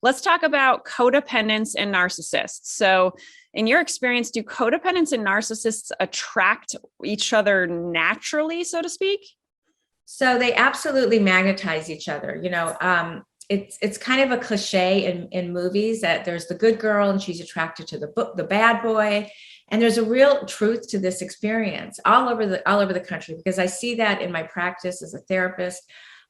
let's talk about codependents and narcissists. So in your experience, do codependents and narcissists attract each other naturally, so to speak? So they absolutely magnetize each other. It's kind of a cliche in movies that there's the good girl and she's attracted to the bad boy. And there's a real truth to this experience all over the country, because I see that in my practice as a therapist,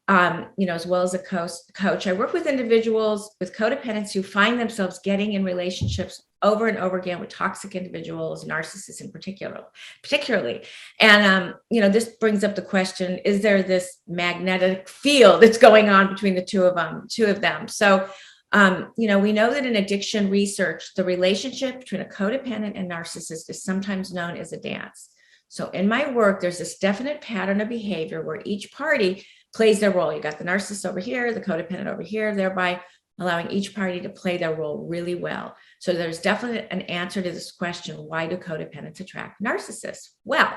as well as a coach. I work with individuals with codependents who find themselves getting in relationships over and over again with toxic individuals, narcissists in particularly. And, this brings up the question, is there this magnetic field that's going on between the two of them? So, we know that in addiction research, the relationship between a codependent and narcissist is sometimes known as a dance. So in my work, there's this definite pattern of behavior where each party plays their role. You got the narcissist over here, the codependent over here, thereby allowing each party to play their role really well. So there's definitely an answer to this question: why do codependents attract narcissists? Well,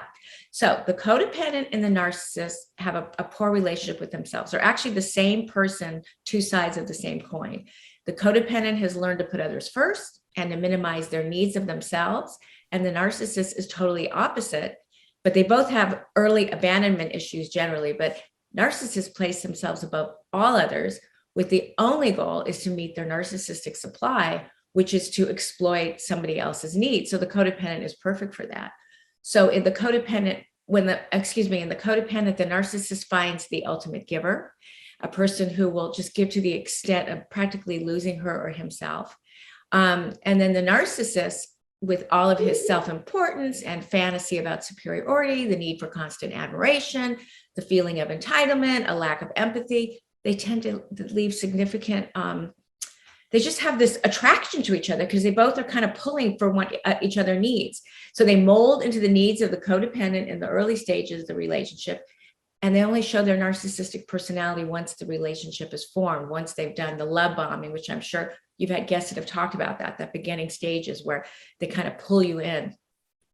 so the codependent and the narcissist have a poor relationship with themselves. They're actually the same person, two sides of the same coin. The codependent has learned to put others first and to minimize their needs of themselves. And the narcissist is totally opposite, but they both have early abandonment issues generally. But narcissists place themselves above all others, with the only goal is to meet their narcissistic supply, which is to exploit somebody else's needs. So the codependent is perfect for that. So in the codependent, the narcissist finds the ultimate giver, a person who will just give to the extent of practically losing her or himself. And then the narcissist, with all of his self-importance and fantasy about superiority, the need for constant admiration, the feeling of entitlement, a lack of empathy, they tend to leave significant, they just have this attraction to each other because they both are kind of pulling for what each other needs. So they mold into the needs of the codependent in the early stages of the relationship, and they only show their narcissistic personality once the relationship is formed, once they've done the love bombing, which I'm sure you've had guests that have talked about that beginning stages where they kind of pull you in.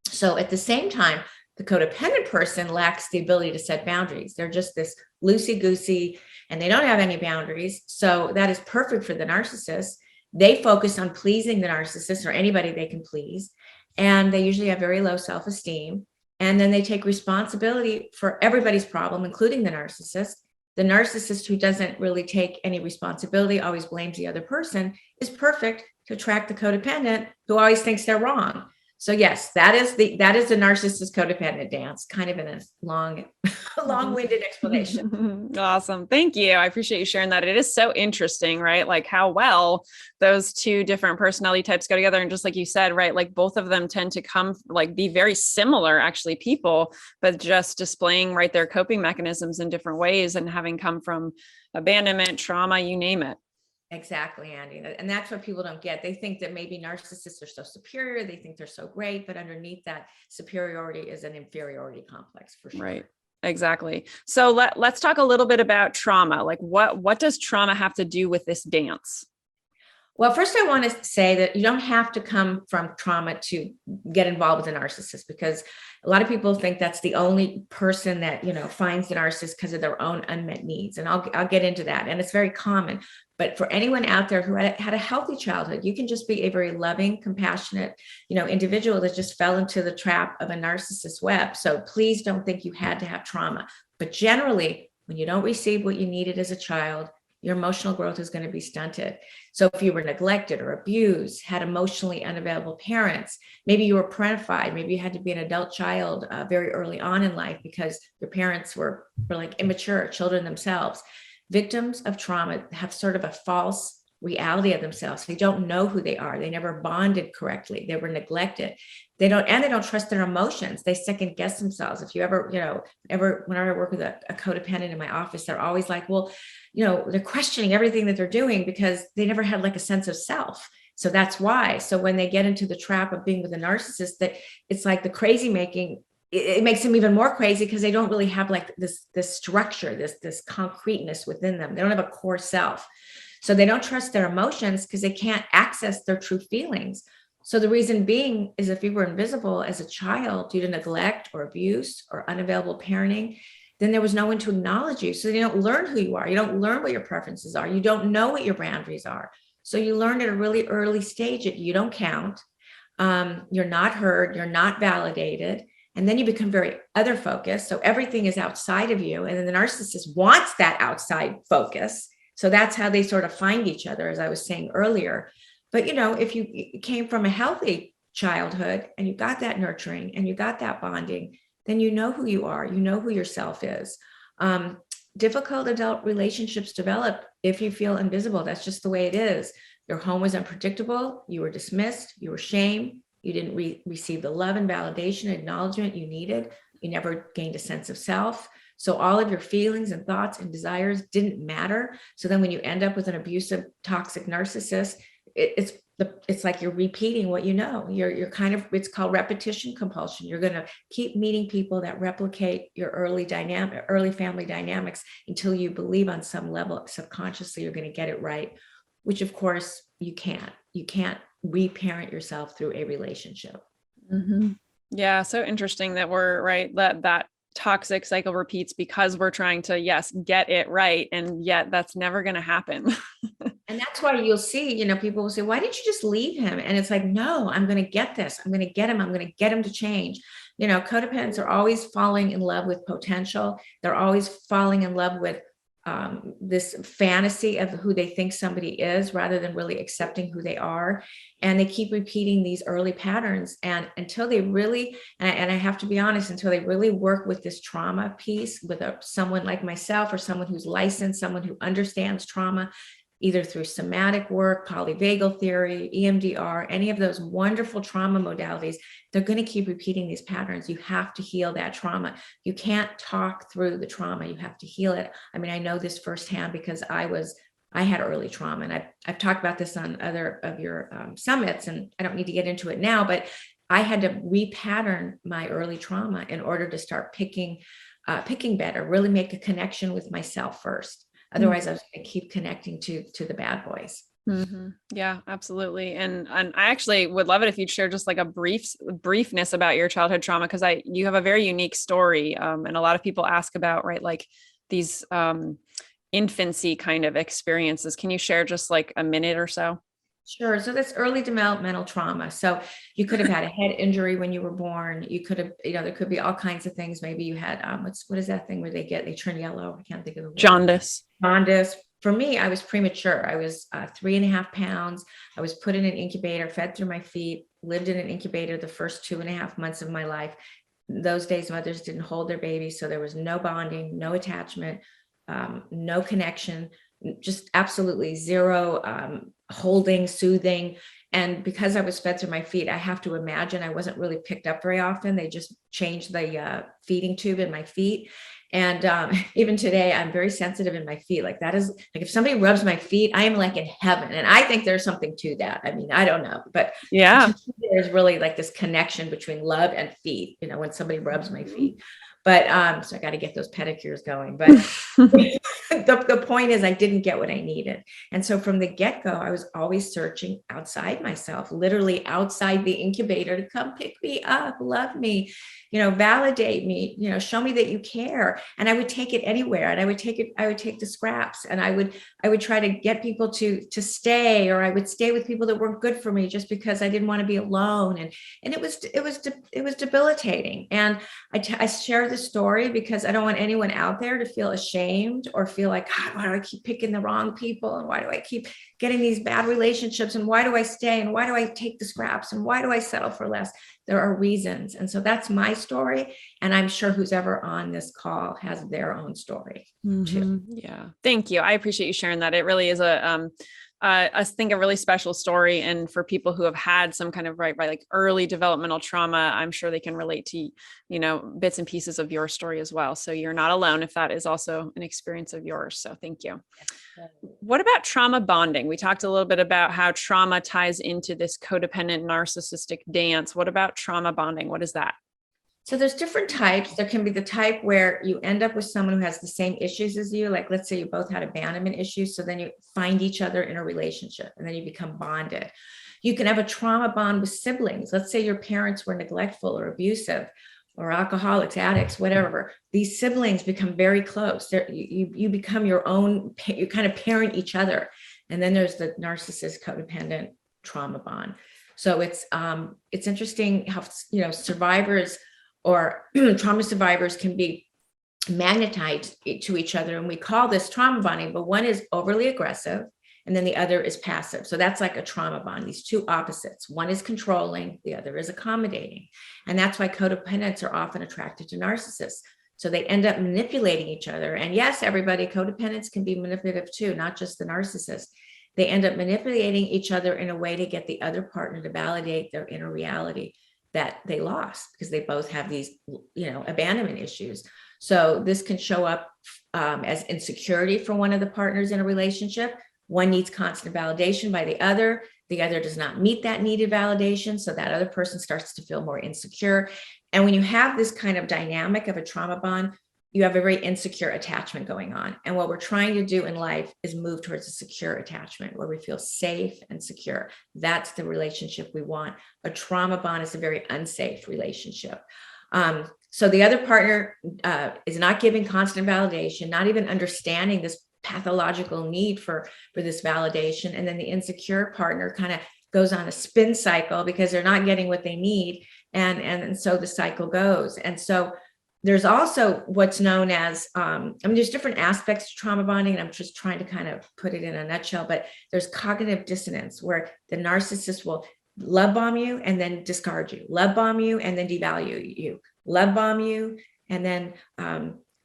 So at the same time, the codependent person lacks the ability to set boundaries. They're just this loosey-goosey, and they don't have any boundaries. So that is perfect for the narcissist. They focus on pleasing the narcissist or anybody they can please. And they usually have very low self-esteem. And then they take responsibility for everybody's problem, including the narcissist. The narcissist who doesn't really take any responsibility, always blames the other person, is perfect to attract the codependent who always thinks they're wrong. So yes, that is the narcissist codependent dance, kind of in a long-winded explanation. Awesome. Thank you. I appreciate you sharing that. It is so interesting, right? Like how well those two different personality types go together. And just like you said, right, like both of them tend to be very similar actually people, but just displaying right their coping mechanisms in different ways and having come from abandonment, trauma, you name it. Exactly, Andy. And that's what people don't get. They think that maybe narcissists are so superior. They think they're so great, but underneath that superiority is an inferiority complex for sure. Right. Exactly. So let's talk a little bit about trauma. Like what does trauma have to do with this dance? Well, first I want to say that you don't have to come from trauma to get involved with a narcissist, because a lot of people think that's the only person that, finds the narcissist because of their own unmet needs. And I'll get into that. And it's very common. But for anyone out there who had a healthy childhood, you can just be a very loving, compassionate, individual that just fell into the trap of a narcissist web. So please don't think you had to have trauma. But generally, when you don't receive what you needed as a child, your emotional growth is going to be stunted. So if you were neglected or abused, had emotionally unavailable parents, maybe you were parentified, maybe you had to be an adult child very early on in life because your parents were like immature children themselves. Victims of trauma have sort of a false reality of themselves. They don't know who they are. They never bonded correctly. They were neglected. They don't trust their emotions. They second guess themselves. If you ever, whenever I work with a codependent in my office, they're always like, well, they're questioning everything that they're doing because they never had like a sense of self. So that's why. So when they get into the trap of being with a narcissist, that it's like the crazy making, it makes them even more crazy because they don't really have like this structure, this concreteness within them. They don't have a core self. So they don't trust their emotions because they can't access their true feelings. So the reason being is if you were invisible as a child due to neglect or abuse or unavailable parenting, then there was no one to acknowledge you. So you don't learn who you are. You don't learn what your preferences are. You don't know what your boundaries are. So you learn at a really early stage that you don't count. You're not heard, you're not validated. And then you become very other focused. So everything is outside of you. And then the narcissist wants that outside focus. So that's how they sort of find each other, as I was saying earlier. But, if you came from a healthy childhood and you got that nurturing and you got that bonding, then you know who you are, you know who yourself is. Difficult adult relationships develop if you feel invisible. That's just the way it is. Your home was unpredictable. You were dismissed. You were shamed. You didn't receive the love and validation, acknowledgement you needed. You never gained a sense of self. So all of your feelings and thoughts and desires didn't matter. So then when you end up with an abusive, toxic narcissist, it's like you're repeating what you know. You're kind of, it's called repetition compulsion. You're going to keep meeting people that replicate your early family dynamics until you believe on some level subconsciously you're going to get it right, which of course you can't. You can't reparent yourself through a relationship. Mm-hmm. Yeah. So interesting that we're right. That toxic cycle repeats because we're trying to, yes, get it right. And yet that's never going to happen. And that's why you'll see, people will say, why didn't you just leave him? And it's like, no, I'm going to get this. I'm going to get him. I'm going to get him to change. Codependents are always falling in love with potential. They're always falling in love with this fantasy of who they think somebody is rather than really accepting who they are. And they keep repeating these early patterns. And until they really, and I have to be honest, until they really work with this trauma piece with someone like myself or someone who's licensed, someone who understands trauma, either through somatic work, polyvagal theory, EMDR, any of those wonderful trauma modalities, they're going to keep repeating these patterns. You have to heal that trauma. You can't talk through the trauma. You have to heal it. I mean, I know this firsthand because I had early trauma, and I've talked about this on other of your summits, and I don't need to get into it now, but I had to repattern my early trauma in order to start picking better, really make a connection with myself first. Otherwise, I was going to keep connecting to the bad boys. Mm-hmm. Yeah, absolutely. And I actually would love it if you'd share just like a briefness about your childhood trauma, because you have a very unique story. And a lot of people ask about, right, like these infancy kind of experiences. Can you share just like a minute or so? Sure. So that's early developmental trauma. So you could have had a head injury when you were born. You could have, there could be all kinds of things. Maybe you had, what is that thing where they turn yellow? I can't think of the word. Jaundice. For me, I was premature. I was 3.5 pounds. I was put in an incubator, fed through my feet, lived in an incubator the first 2.5 months of my life. Those days, mothers didn't hold their babies. So there was no bonding, no attachment, no connection, just absolutely zero holding, soothing. And because I was fed through my feet, I have to imagine I wasn't really picked up very often. They just changed the feeding tube in my feet. And even today, I'm very sensitive in my feet. Like that is like, if somebody rubs my feet, I am like in heaven. And I think there's something to that. I mean, I don't know, but yeah, there's really like this connection between love and feet, when somebody rubs my feet. But so I got to get those pedicures going. But the point is I didn't get what I needed. And so from the get-go, I was always searching outside myself, literally outside the incubator to come pick me up, love me, validate me, show me that you care. And I would take it anywhere. And I would take the scraps, and I would try to get people to stay, or I would stay with people that weren't good for me just because I didn't want to be alone. And it was debilitating. And I share this story because I don't want anyone out there to feel ashamed or feel like, God, why do I keep picking the wrong people? And why do I keep getting these bad relationships? And why do I stay? And why do I take the scraps? And why do I settle for less? There are reasons. And so that's my story. And I'm sure who's ever on this call has their own story too. Yeah. Thank you. I appreciate you sharing that. It really is I think a really special story. And for people who have had some kind of like early developmental trauma, I'm sure they can relate to, bits and pieces of your story as well. So you're not alone if that is also an experience of yours. So thank you. What about trauma bonding? We talked a little bit about how trauma ties into this codependent narcissistic dance. What about trauma bonding? What is that? So there's different types. There can be the type where you end up with someone who has the same issues as you. Like, let's say you both had abandonment issues. So then you find each other in a relationship and then you become bonded. You can have a trauma bond with siblings. Let's say your parents were neglectful or abusive or alcoholics, addicts, whatever. These siblings become very close. You become your own, you kind of parent each other. And then there's the narcissist codependent trauma bond. So it's interesting how, survivors or trauma survivors can be magnetized to each other. And we call this trauma bonding, but one is overly aggressive and then the other is passive. So that's like a trauma bond, these two opposites. One is controlling, the other is accommodating. And that's why codependents are often attracted to narcissists. So they end up manipulating each other. And yes, everybody, codependents can be manipulative too, not just the narcissist. They end up manipulating each other in a way to get the other partner to validate their inner reality that they lost, because they both have these, abandonment issues. So this can show up as insecurity for one of the partners in a relationship. One needs constant validation by the other. The other does not meet that needed validation. So that other person starts to feel more insecure. And when you have this kind of dynamic of a trauma bond, you have a very insecure attachment going on. And what we're trying to do in life is move towards a secure attachment where we feel safe and secure. That's the relationship we want. A trauma bond is a very unsafe relationship. So the other partner is not giving constant validation, not even understanding this pathological need for this validation. And then the insecure partner kind of goes on a spin cycle because they're not getting what they need. And so the cycle goes. And so there's also what's known as, there's different aspects to trauma bonding, and I'm just trying to kind of put it in a nutshell, but there's cognitive dissonance where the narcissist will love bomb you and then discard you, love bomb you and then devalue you, love bomb you and then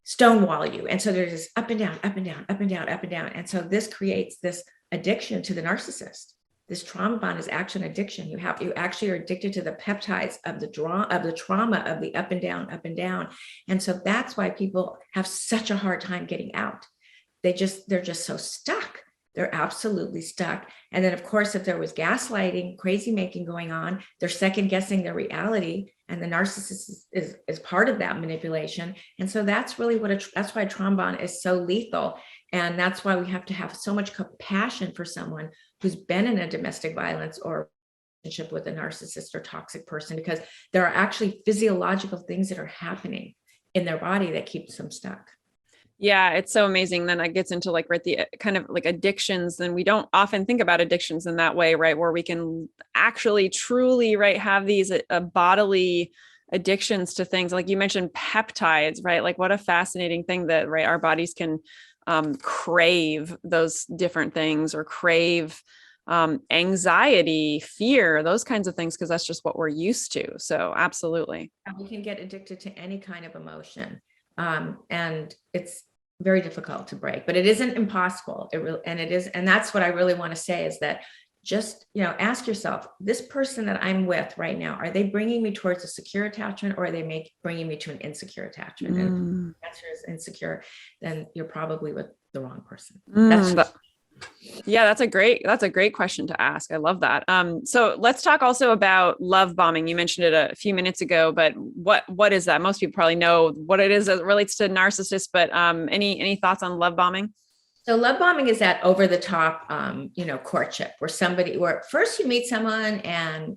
stonewall you. And so there's this up and down, up and down, up and down, up and down. And so this creates this addiction to the narcissist. This trauma bond is actually an addiction. You actually are addicted to the peptides of the trauma of the up and down, up and down. And so that's why people have such a hard time getting out. They're just so stuck. They're absolutely stuck. And then of course, if there was gaslighting, crazy making going on, they're second guessing their reality. And the narcissist is part of that manipulation. And so that's really that's why trauma bond is so lethal. And that's why we have to have so much compassion for someone who's been in a domestic violence or relationship with a narcissist or toxic person, because there are actually physiological things that are happening in their body that keeps them stuck. Yeah, it's so amazing. Then it gets into the kind of like addictions. And we don't often think about addictions in that way, right? Where we can actually truly, right, have these bodily addictions to things. Like you mentioned peptides, right? Like what a fascinating thing that, right, our bodies can crave those different things, or crave anxiety, fear, those kinds of things, because that's just what we're used to. So absolutely. We can get addicted to any kind of emotion. And it's very difficult to break, but it isn't impossible. And that's what I really want to say is that just, ask yourself, this person that I'm with right now, are they bringing me towards a secure attachment, or are they bringing me to an insecure attachment? And if the answer is insecure, then you're probably with the wrong person. That's a great question to ask. I love that. So let's talk also about love bombing. You mentioned it a few minutes ago, but what is that? Most people probably know what it is as it relates to narcissists, but any thoughts on love bombing? So love bombing is that over the top, courtship where first you meet someone and,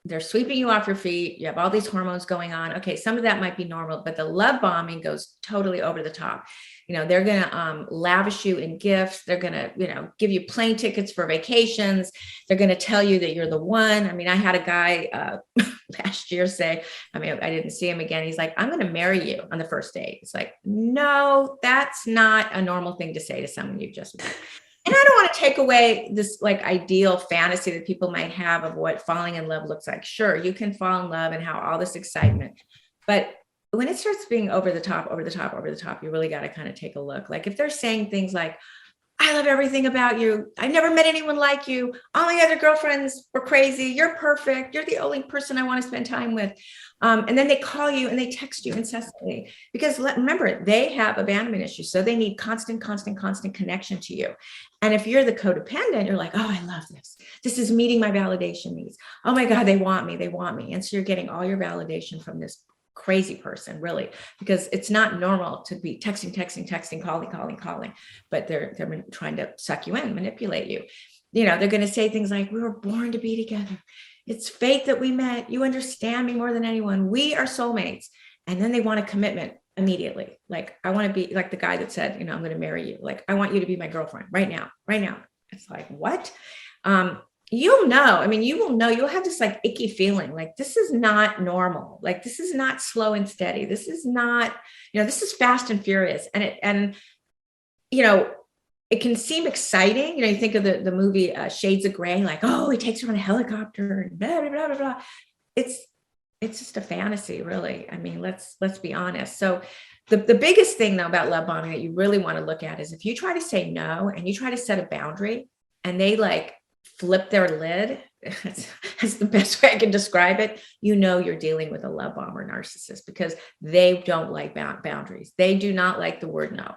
they're sweeping you off your feet. You have all these hormones going on. Okay. Some of that might be normal, but the love bombing goes totally over the top. They're going to lavish you in gifts. They're going to, give you plane tickets for vacations. They're going to tell you that you're the one. I mean, I had a guy last year say, I didn't see him again. He's like, I'm going to marry you on the first date. It's like, no, that's not a normal thing to say to someone you've just met. And I don't want to take away this ideal fantasy that people might have of what falling in love looks like. Sure, you can fall in love and have all this excitement, but when it starts being over the top, you really got to kind of take a look. Like if they're saying things like, I love everything about you. I never met anyone like you. All my other girlfriends were crazy. You're perfect. You're the only person I want to spend time with. And then they call you and they text you incessantly because remember, they have abandonment issues. So they need constant connection to you. And if you're the codependent, you're like, oh, I love this. This is meeting my validation needs. Oh my God, they want me. And so you're getting all your validation from this crazy person, really, because it's not normal to be texting, calling, but they're trying to suck you in, manipulate you. They're going to say things like, we were born to be together. It's fate that we met. You understand me more than anyone. We are soulmates. And then they want a commitment immediately. Like, I want to be like the guy that said, I'm going to marry you. Like, I want you to be my girlfriend right now. It's like, what? You'll know. I mean, you will know, you'll have this like icky feeling, like this is not normal. Like this is not slow and steady. This is not, this is fast and furious. And it can seem exciting. You think of the movie Shades of Grey, like, oh, he takes her on a helicopter and blah, blah, blah, blah, blah. It's just a fantasy, really. I mean, let's be honest. So the biggest thing though about love bombing that you really want to look at is if you try to say no and you try to set a boundary and they like flip their lid, that's the best way I can describe it. You're dealing with a love bomber narcissist because they don't like boundaries. They do not like the word no.